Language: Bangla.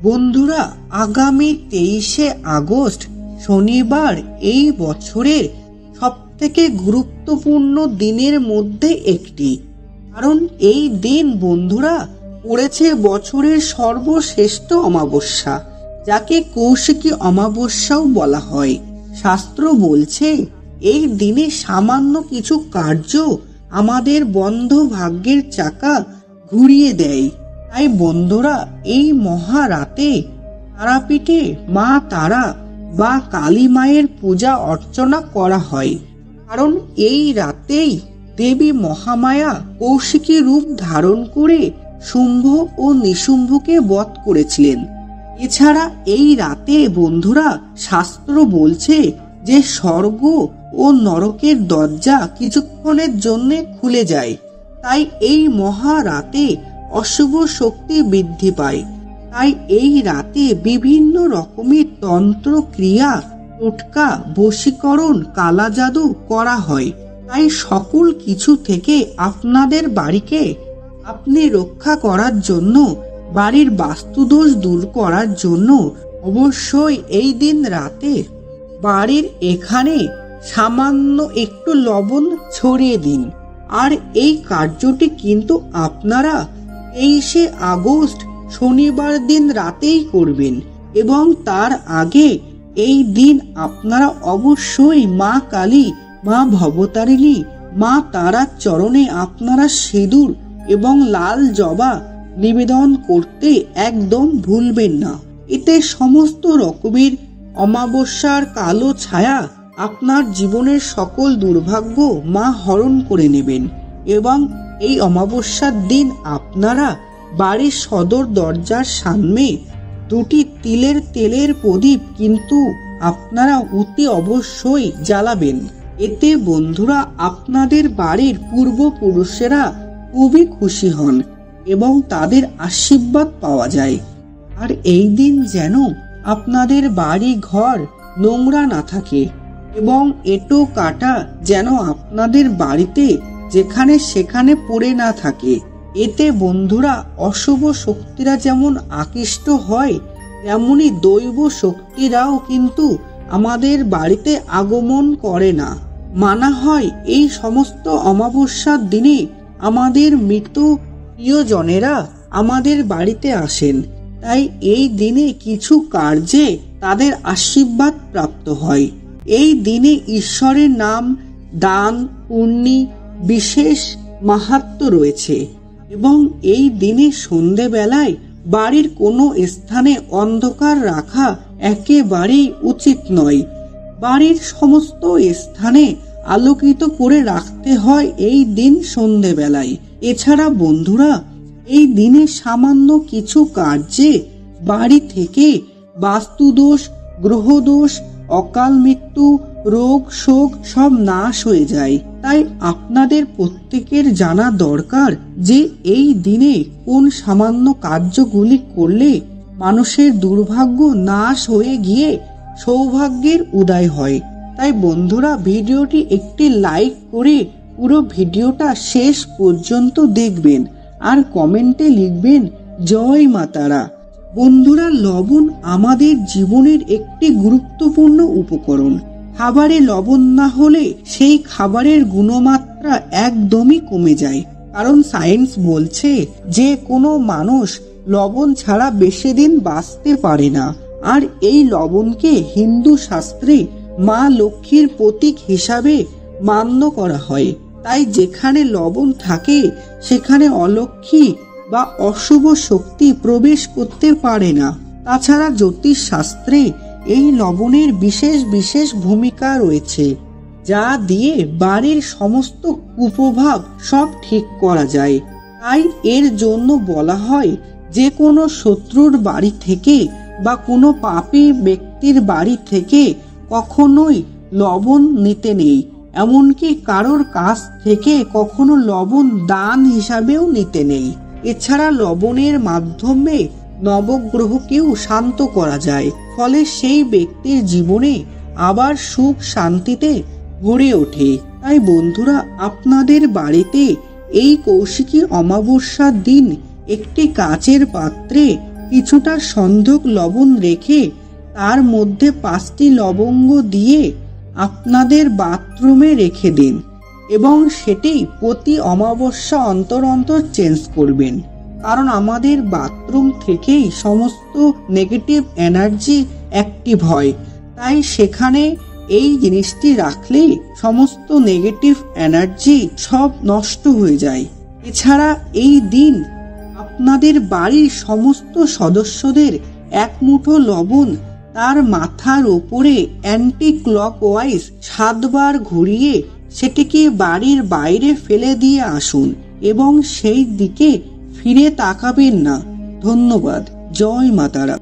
বন্ধুরা, আগামী 23শে আগস্ট শনিবার এই বছরের সবথেকে গুরুত্বপূর্ণ দিনের মধ্যে একটি। কারণ এই দিন বন্ধুরা পড়েছে বছরের সর্বশ্রেষ্ঠ অমাবস্যা, যাকে কৌশিকী অমাবস্যাও বলা হয়। শাস্ত্র বলছে এই দিনে সামান্য কিছু কার্য আমাদের বন্ধ ভাগ্যের চাকা ঘুরিয়ে দেয়। তাই বন্ধুরা, এই মহারাতে তারাপীঠে মা তারা বা কালী মায়ের পূজা অর্চনা করা হয়। কারণ এই রাতেই দেবী মহামায়া কৌশিকী রূপ ধারণ করে শুম্ভ ও নিশুম্ভকে বধ করেছিলেন। এছাড়া এই রাতে বন্ধুরা শাস্ত্র বলছে যে স্বর্গ ও নরকের দরজা কিছুক্ষণের জন্য খুলে যায়। তাই এই মহারাতে অশুভ শক্তি বৃদ্ধি পায়। তাই এই রাতে বিভিন্ন রকমের তন্ত্র ক্রিয়া, টোটকা, বশীকরণ, কালা জাদু করা হয়। তাই সকল কিছু থেকে আপনাদের বাড়িকে আপনি রক্ষা করার জন্য, বাড়ির বাস্তুদোষ দূর করার জন্য অবশ্যই এই দিন রাতে বাড়ির এখানে সামান্য একটু লবণ ছড়িয়ে দিন। আর এই কার্যটি কিন্তু আপনারা 23শে আগস্ট শনিবার দিন রাতেই করবেন। এবং তার আগে এই দিন আপনারা অবশ্যই মা কালী, মা ভবতারিণী, মা তারার চরণে আপনারা সিঁদুর এবং লাল জবা নিবেদন করতে একদম ভুলবেন না। এতে সমস্ত রকমের অমাবস্যার কালো ছায়া আপনার জীবনের সকল দুর্ভাগ্য মা হরণ করে নেবেন। এবং এই অমাবস্যার দিন আপনারা বাড়ির সদর দরজার সামনে দুটি তিলের তেলের প্রদীপ কিন্তু আপনারা অতি অবশ্যই জ্বালাবেন। এতে বন্ধুরা আপনাদের বাড়ির পূর্বপুরুষেরা খুবই খুশি হন এবং তাদের আশীর্বাদ পাওয়া যায়। আর এই দিন যেন আপনাদের বাড়ি ঘর নোংরা না থাকে এবং এঁটো কাটা যেন আপনাদের বাড়িতে যেখানে সেখানে পড়ে না থাকে। এতে বন্ধুরা অশুভ শক্তিরা যেমন আকৃষ্ট হয়, তেমনি দৈব শক্তিরাও কিন্তু আমাদের বাড়িতে আগমন করে না। মানা হয় এই সমস্ত অমাবস্যার দিনে আমাদের মৃত প্রিয়জনেরা আমাদের বাড়িতে আসেন। তাই এই দিনে কিছু কার্যে তাদের আশীর্বাদ প্রাপ্ত হয়। এই দিনে ঈশ্বরের নাম, দান, পুণ্যি বিশেষ মাহাত্ম্য রয়েছে। এবং এই দিনে সন্ধেবেলায় বাড়ির কোনো স্থানে অন্ধকার রাখা একেবারেই উচিত নয়। বাড়ির সমস্ত স্থানে আলোকিত করে রাখতে হয় এই দিন সন্ধেবেলায়। এছাড়া বন্ধুরা, এই দিনে সামান্য কিছু কার্যে বাড়ি থেকে বাস্তুদোষ, গ্রহদোষ, অকাল মৃত্যু, রোগ শোক সব নাশ হয়ে যায়। তাই আপনাদের প্রত্যেকের জানা দরকার যে এই দিনে কোন সামান্য কার্যগুলি করলে মানুষের দুর্ভাগ্য নাশ হয়ে গিয়ে সৌভাগ্যের উদয় হয়। তাই বন্ধুরা, ভিডিওটি একটি লাইক করে পুরো ভিডিওটা শেষ পর্যন্ত দেখবেন আর কমেন্টে লিখবেন জয় মা তারা। বন্ধুরা, লবণ আমাদের জীবনের একটি গুরুত্বপূর্ণ উপকরণ। খাবারে লবণ না হলে সেই খাবারের গুণমাত্রা একদমই কমে যায়। কারণ সায়েন্স বলছে যে কোনো মানুষ লবণ ছাড়া বেশি দিন বাঁচতে পারে না। আর এই লবণকে হিন্দু শাস্ত্রে মা লক্ষ্মীর প্রতীক হিসাবে মান্য করা হয়। তাই যেখানে লবণ থাকে সেখানে অলক্ষ্মী বা অশুভ শক্তি প্রবেশ করতে পারে না। তাছাড়া জ্যোতিষ শাস্ত্রে এই লবণের বিশেষ বিশেষ ভূমিকা রয়েছে, যা দিয়ে বাড়ির সমস্ত কুপ্রভাব সব ঠিক করা যায়। তাই এর জন্য বলা হয় যে কোনো শত্রুর বাড়ি থেকে বা কোনো পাপী ব্যক্তির বাড়ি থেকে কখনোই লবণ নিতে নেই। এমনকি কারোর কাছ থেকে কখনো লবণ দান হিসাবেও নিতে নেই। এছাড়া লবণের মাধ্যমে নবগ্রহকেও শান্ত করা যায়। ফলে সেই ব্যক্তির জীবনে আবার সুখ শান্তিতে ভরে ওঠে। তাই বন্ধুরা, আপনাদের বাড়িতে এই কৌশিকী অমাবস্যার দিন একটি কাচের পাত্রে কিছুটা সন্ধক লবণ রেখে তার মধ্যে 5টি লবঙ্গ দিয়ে আপনাদের বাথরুমে রেখে দিন এবং সেটি প্রতি অমাবস্যা অন্তর অন্তর চেঞ্জ করবেন। কারণ আমাদের বাথরুম থেকেই সমস্ত নেগেটিভ এনার্জি অ্যাক্টিভ হয়, তাই সেখানে এই জিনিসটি রাখলেই সমস্ত নেগেটিভ এনার্জি সব নষ্ট হয়ে যায়। এছাড়া এই দিন আপনাদের বাড়ির সমস্ত সদস্যদের এক মুঠো লবণ তার মাথার ওপরে অ্যান্টি ক্লকওয়াইজ 7 বার ঘুরিয়ে সেটিকে বাড়ির বাইরে ফেলে দিয়ে আসুন এবং সেই দিকে ফিরে তাকাবেন না। ধন্যবাদ। জয় মাতারা।